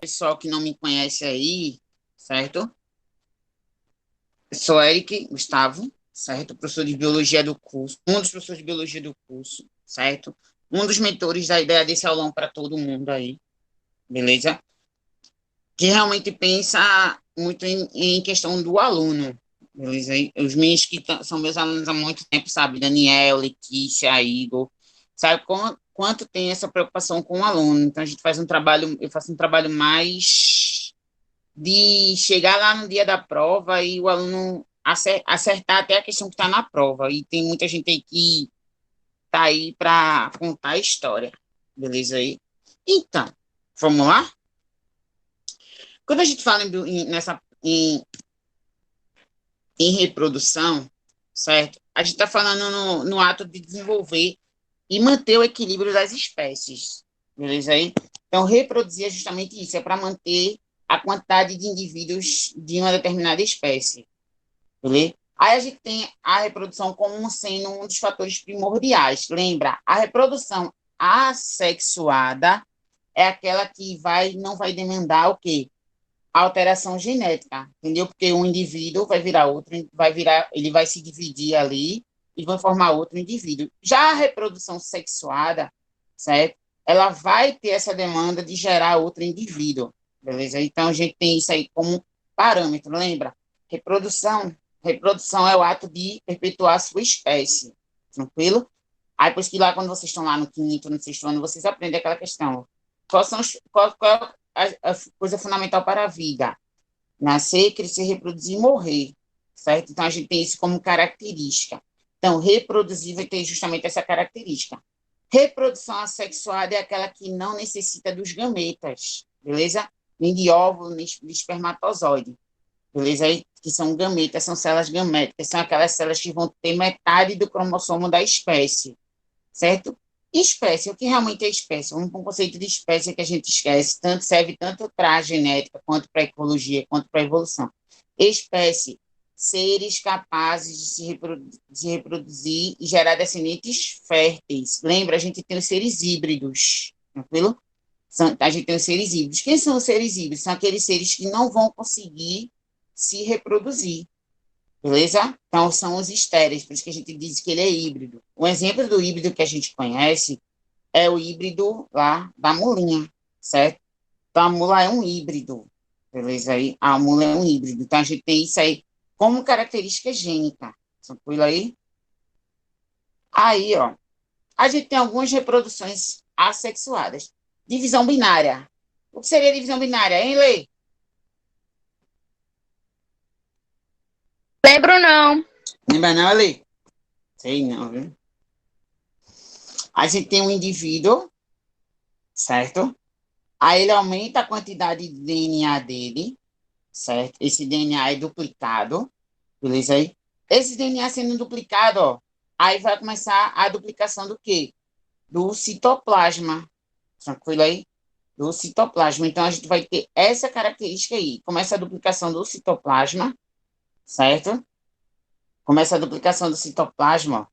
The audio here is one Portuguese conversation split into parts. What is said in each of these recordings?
Pessoal que não me conhece aí, certo? Eu sou Eric Gustavo, certo? Professor de biologia do curso, um dos professores de biologia do curso, certo? Um dos mentores da ideia desse aulão para todo mundo aí, beleza? Que realmente pensa muito em questão do aluno, beleza? E os meninos que são meus alunos há muito tempo, sabe? Daniel, Letícia, Igor, sabe quanto tem essa preocupação com o aluno. Então a gente faz um trabalho, eu faço um trabalho mais de chegar lá no dia da prova e o aluno acertar até a questão que está na prova. E tem muita gente aí que está aí para contar a história, beleza aí? Então, vamos lá? Quando a gente fala em reprodução, certo? A gente está falando no ato de desenvolver e manter o equilíbrio das espécies, beleza aí? Então, reproduzir é justamente isso, é para manter a quantidade de indivíduos de uma determinada espécie, beleza? Aí a gente tem a reprodução como sendo um dos fatores primordiais. Lembra, a reprodução assexuada é aquela que não vai demandar o quê? Alteração genética, entendeu? Porque um indivíduo vai virar outro, ele vai se dividir ali e vai formar outro indivíduo. Já a reprodução sexuada, certo? Ela vai ter essa demanda de gerar outro indivíduo, beleza? Então a gente tem isso aí como parâmetro, lembra? Reprodução é o ato de perpetuar a sua espécie, tranquilo? Aí, depois que lá, quando vocês estão lá no quinto, no sexto ano, vocês aprendem aquela questão. Qual é a coisa fundamental para a vida? Nascer, crescer, reproduzir e morrer, certo? Então, a gente tem isso como característica. Então, reproduzir vai ter justamente essa característica. Reprodução assexuada é aquela que não necessita dos gametas, beleza? Nem de óvulo, nem de espermatozoide, beleza? Aí, que são gametas, são células gaméticas, são aquelas células que vão ter metade do cromossomo da espécie, certo? Espécie, o que realmente é espécie? Um conceito de espécie que a gente esquece, serve tanto para a genética, quanto para a ecologia, quanto para a evolução. Espécie, seres capazes de se reproduzir e gerar descendentes férteis. Lembra, a gente tem os seres híbridos, tranquilo? A gente tem os seres híbridos. Quem são os seres híbridos? São aqueles seres que não vão conseguir se reproduzir. Beleza? Então, são os estéreis, por isso que a gente diz que ele é híbrido. Um exemplo do híbrido que a gente conhece é o híbrido lá da mulinha, certo? Então, a mula é um híbrido, beleza? Aí, a mula é um híbrido. Então, a gente tem isso aí como característica gênica. Tranquilo aí? Aí, ó, a gente tem algumas reproduções assexuadas. Divisão binária. O que seria divisão binária, hein, Lê? Lembro não. Lembra não, Lê? Sei não, viu? A gente tem um indivíduo, certo? Aí ele aumenta a quantidade de DNA dele, certo? Esse DNA é duplicado, beleza aí? Esse DNA sendo duplicado, ó, aí vai começar a duplicação do quê? Do citoplasma, tranquilo aí? Do citoplasma. Então, a gente vai ter essa característica aí. Começa a duplicação do citoplasma, certo? Começa a duplicação do citoplasma, ó.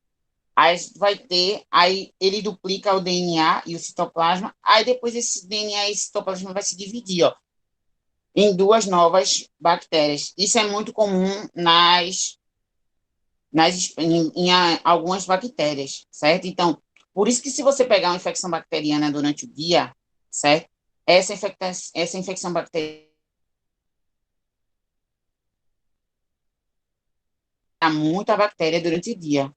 Aí vai ter, aí ele duplica o DNA e o citoplasma, aí depois esse DNA e esse citoplasma vai se dividir, ó, em duas novas bactérias. Isso é muito comum em algumas bactérias, certo? Então, por isso que se você pegar uma infecção bacteriana durante o dia, certo? Essa infecção bacteriana muita bactéria durante o dia,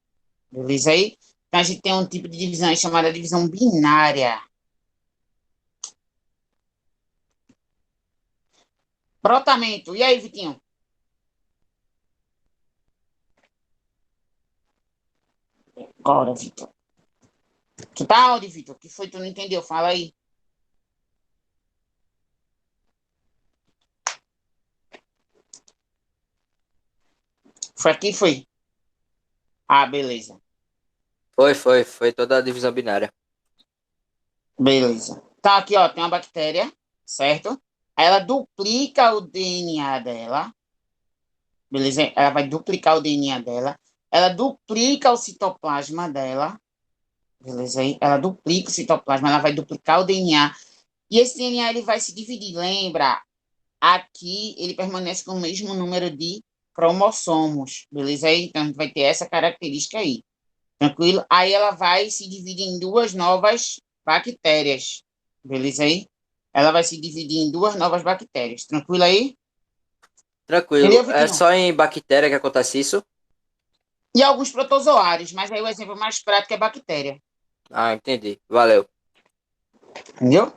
beleza aí? Então, a gente tem um tipo de divisão chamada divisão binária. Brotamento. E aí, Vitinho? Agora, Vitor. Tu tá onde, Vitor? Que foi? Tu não entendeu? Fala aí. Foi aqui? Foi? Ah, beleza. Foi toda a divisão binária. Beleza. Tá aqui, ó. Tem uma bactéria, certo? Aí ela duplica o DNA dela, beleza? Ela vai duplicar o DNA dela, ela duplica o citoplasma dela, beleza? Ela duplica o citoplasma, ela vai duplicar o DNA, e esse DNA ele vai se dividir, lembra? Aqui ele permanece com o mesmo número de cromossomos, beleza? Então a gente vai ter essa característica aí, tranquilo? Aí ela vai se dividir em duas novas bactérias, beleza aí? Ela vai se dividir em duas novas bactérias, tranquilo aí? Tranquilo. Entendeu, É Vitinho? só em bactéria que acontece isso? E alguns protozoários, mas aí o exemplo mais prático é bactéria, Ah, entendi. Valeu. entendeu?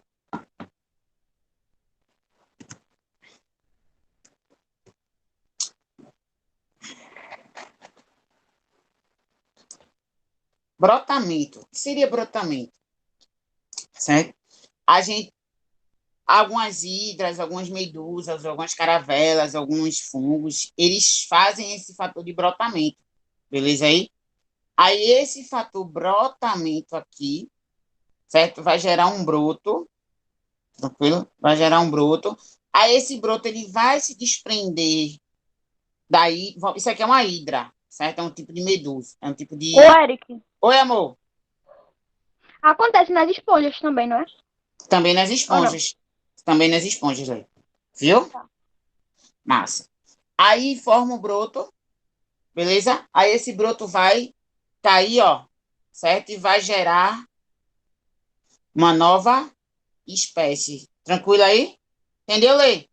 Brotamento. O que seria brotamento? Certo? A gente, algumas hidras, algumas medusas, algumas caravelas, alguns fungos, eles fazem esse fator de brotamento, beleza aí? Aí esse fator brotamento aqui, certo? Vai gerar um broto, tranquilo? Vai gerar um broto. Aí esse broto ele vai se desprender daí, isso aqui é uma hidra, certo? É um tipo de medusa, é um tipo Ô, de... Eric, Oi, amor. acontece nas esponjas também, não é? Também nas Ou não? esponjas. Também nas esponjas aí. Viu? Massa. Aí forma o broto, beleza? Aí esse broto vai cair, ó, certo? E vai gerar uma nova espécie. Tranquilo aí? Entendeu, Lei?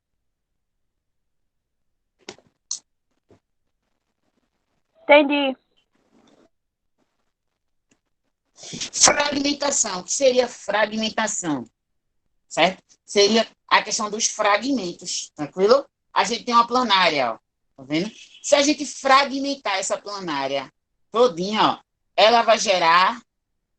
Entendi. Fragmentação. O que seria fragmentação? Certo? Seria a questão dos fragmentos. Tranquilo? A gente tem uma planária, ó. Tá vendo? Se a gente fragmentar essa planária todinha, ó, ela vai gerar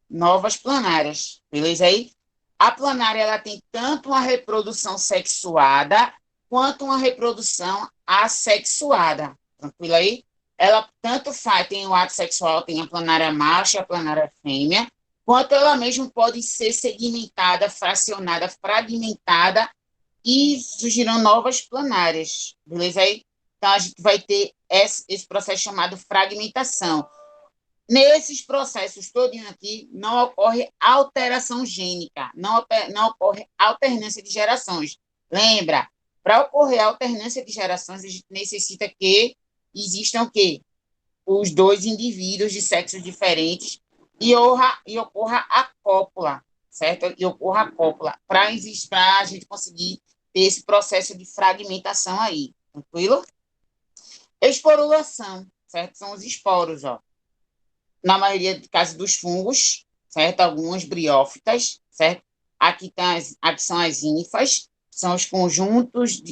novas planárias, beleza aí? A planária ela tem tanto uma reprodução sexuada quanto uma reprodução assexuada, tranquilo aí? Ela tanto faz, tem o ato sexual, tem a planária macho e a planária fêmea, quanto ela mesmo pode ser segmentada, fracionada, fragmentada e surgirão novas planárias, beleza aí? Então a gente vai ter esse processo chamado fragmentação. Nesses processos todinho aqui, não ocorre alteração gênica, não ocorre alternância de gerações. Lembra, para ocorrer alternância de gerações, a gente necessita que existam o quê? Os dois indivíduos de sexos diferentes e ocorra a cópula, certo? E ocorra a cópula, para a gente conseguir ter esse processo de fragmentação aí, tranquilo? Esporulação, certo? São os esporos, ó, na maioria dos casos dos fungos, certo? Algumas briófitas, certo? Aqui são as ínfas, são os conjuntos,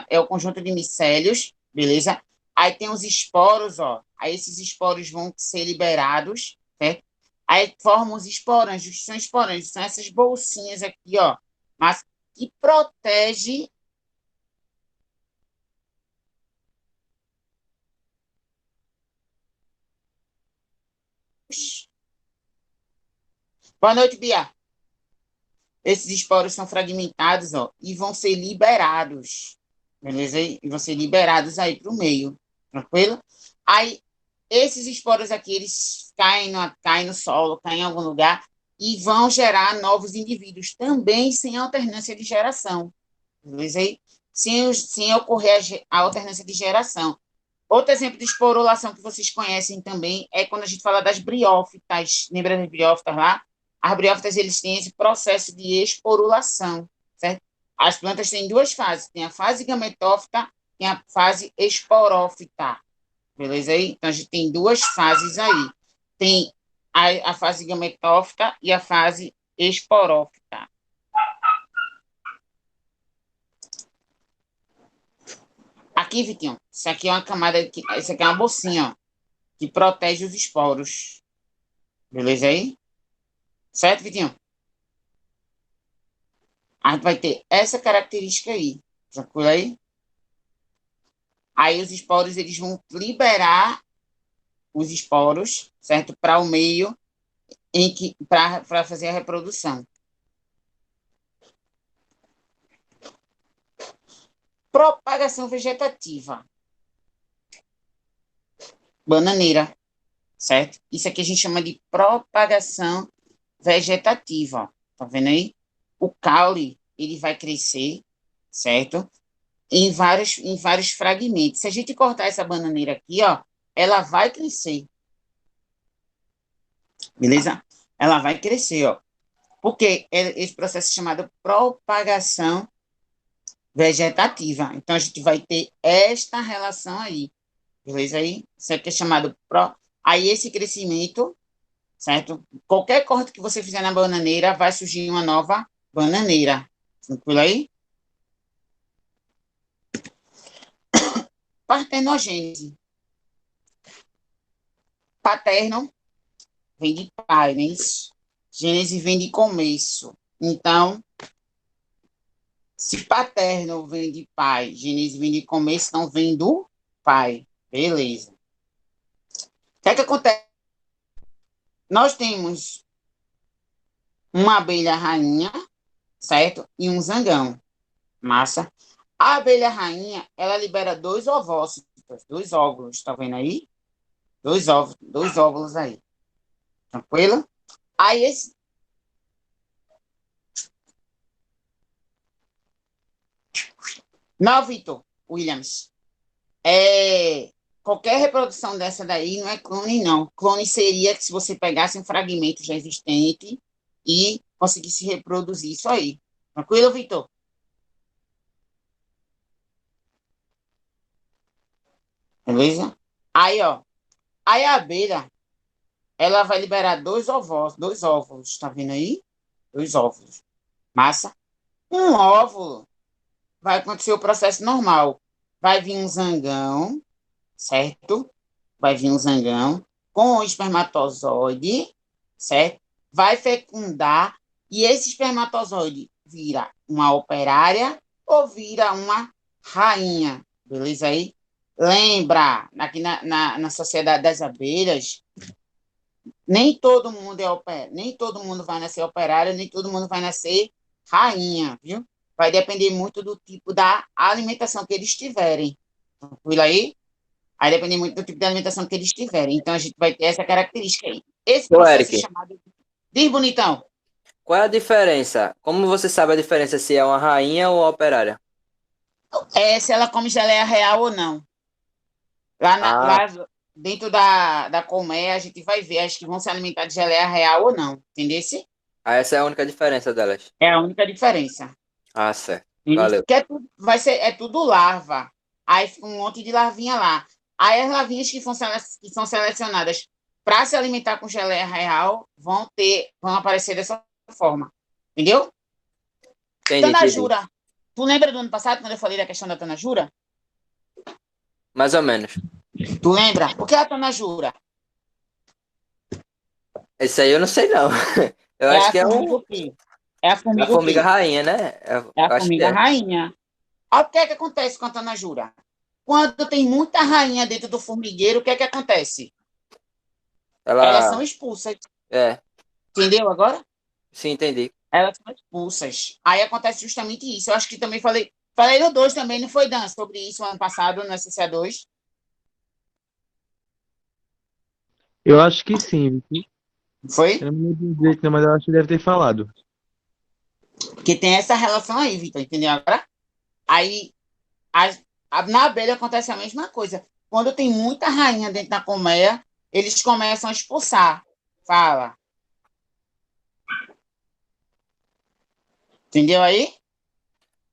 é o conjunto de micélios, beleza? Aí tem os esporos, ó. Aí esses esporos vão ser liberados, certo? Aí formam os esporângios. São esporângios, são essas bolsinhas aqui, ó, mas que protege. Boa noite, Bia. Esses esporos são fragmentados, ó, e vão ser liberados, beleza? E vão ser liberados aí para o meio, tranquilo? Aí, esses esporos aqui, eles caem no solo, caem em algum lugar e vão gerar novos indivíduos, também sem alternância de geração, beleza? Sem ocorrer a alternância de geração. Outro exemplo de esporulação que vocês conhecem também é quando a gente fala das briófitas. Lembra das briófitas lá? As briófitas, eles têm esse processo de esporulação, certo? As plantas têm duas fases. Tem a fase gametófita e a fase esporófita. Beleza aí? Então, a gente tem duas fases aí. Tem a fase gametófita e a fase esporófita. Aqui, Vitinho, isso aqui é uma camada, isso aqui é uma bolsinha, ó, que protege os esporos. Beleza aí? Certo, Vitinho? A gente vai ter essa característica aí. Tranquilo aí? Aí os esporos, eles vão liberar os esporos, certo? Para o meio em que para fazer a reprodução. Propagação vegetativa. Bananeira, certo? Isso aqui a gente chama de propagação vegetativa, ó. Tá vendo aí? O caule, ele vai crescer, certo? Em vários fragmentos. Se a gente cortar essa bananeira aqui, ó, ela vai crescer, beleza? Ela vai crescer, ó. Porque esse processo é chamado propagação vegetativa. Então, a gente vai ter esta relação aí, beleza aí? Isso aqui é chamado Aí, esse crescimento, certo? Qualquer corte que você fizer na bananeira, vai surgir uma nova bananeira. Tranquilo aí? Partenogênese. Paterno vem de pai, né? Gênese vem de começo. Então, se paterno vem de pai, Gênese vem de começo, então vem do pai. Beleza. O que é que acontece? Nós temos uma abelha rainha, certo? E um zangão. Massa. A abelha rainha, ela libera dois ovócitos, dois óvulos, tá vendo aí? Dois óvulos aí. Tranquilo? Aí esse. Não, Vitor Williams. Qualquer reprodução dessa daí não é clone, não. Clone seria que se você pegasse um fragmento já existente e conseguisse reproduzir isso aí. Tranquilo, Vitor? Beleza? Aí, ó. Aí a abelha, ela vai liberar dois óvulos, tá vendo aí? Dois óvulos. Massa. Um óvulo vai acontecer o processo normal. Vai vir um zangão, certo? Vai vir um zangão com o espermatozoide, certo? Vai fecundar e esse espermatozoide vira uma operária ou vira uma rainha, beleza aí? Lembra, aqui na Sociedade das Abelhas, nem todo mundo nem todo mundo vai nascer operária, nem todo mundo vai nascer rainha, viu? Vai depender muito do tipo da alimentação que eles tiverem. Tranquilo aí? Aí depende muito do tipo de alimentação que eles tiverem. Então, a gente vai ter essa característica aí. Esse Ô, processo é Eric, chamado. Diz, bonitão. qual é a diferença? Como você sabe a diferença se é uma rainha ou uma operária? Se ela come geleia real ou não. Ah, Lá dentro da colmeia, a gente vai ver as que vão se alimentar de geleia real ou não. Entendeu? essa é a única diferença delas. É a única diferença. Ah, certo. Entendeu? Valeu. Que é tudo larva. Aí fica um monte de larvinha lá. Aí as larvinhas que são selecionadas para se alimentar com geleia real vão aparecer dessa forma. Entendeu? Entendi, entendi. Tanajura. Tu lembra do ano passado, quando eu falei da questão da Tanajura? Mais ou menos. Tu lembra? O que é a Tanajura? Esse aí eu não sei, não. Eu É acho a que é formiga o quê? É a a formiga o formiga quê? rainha, né? É a Eu acho que formiga é. rainha. Olha o que é que acontece com a Tanajura. Quando tem muita rainha dentro do formigueiro, o que é que acontece? Elas são Ela. expulsas. É, Entendeu agora? sim, entendi. Elas são expulsas. Aí acontece justamente isso. Eu acho que também falei no 2 também, não foi, Dan, sobre isso ano passado, no SCA2? Eu acho que sim. Foi? Eu não me lembro direito, não, mas eu acho que deve ter falado. Porque tem essa relação aí, Vitor, entendeu agora? Aí, as- na abelha acontece a mesma coisa. Quando tem muita rainha dentro da colmeia, eles começam a expulsar. Fala. Entendeu aí?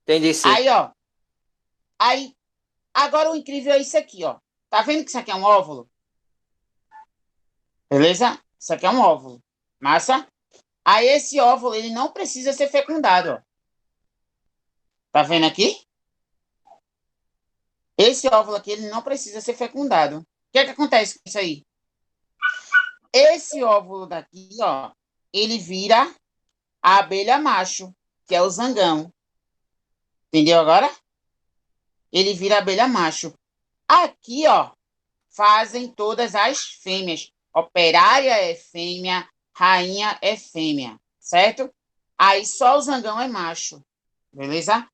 Entendi, sim. Aí, ó. Aí, agora o incrível é isso aqui, ó. Tá vendo que isso aqui é um óvulo? Beleza? Isso aqui é um óvulo. Massa? Aí esse óvulo, ele não precisa ser fecundado, ó. Tá vendo aqui? Esse óvulo aqui, ele não precisa ser fecundado. O que é que acontece com isso aí? Esse óvulo daqui, ó, ele vira a abelha macho, que é o zangão. Entendeu agora? Ele vira a abelha macho. Aqui, ó, fazem todas as fêmeas. Operária é fêmea, rainha é fêmea, certo? Aí só o zangão é macho, beleza?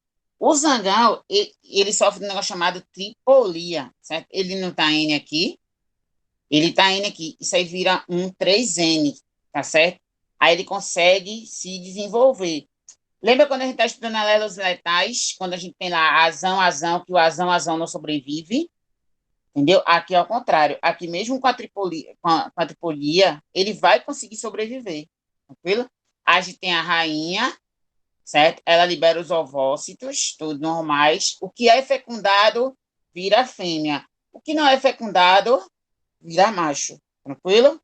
O zangão, ele sofre de um negócio chamado tripolia, certo? Ele não tá N aqui, ele tá N aqui. Isso aí vira um 3N, tá certo? Aí ele consegue se desenvolver. Lembra quando a gente está estudando alelos letais, quando a gente tem lá azão, que o azão não sobrevive? Entendeu? Aqui é ao contrário. Aqui mesmo com a tripolia, ele vai conseguir sobreviver. Tranquilo? A gente tem a rainha, certo? Ela libera os ovócitos, tudo normais. O que é fecundado vira fêmea. O que não é fecundado vira macho. Tranquilo?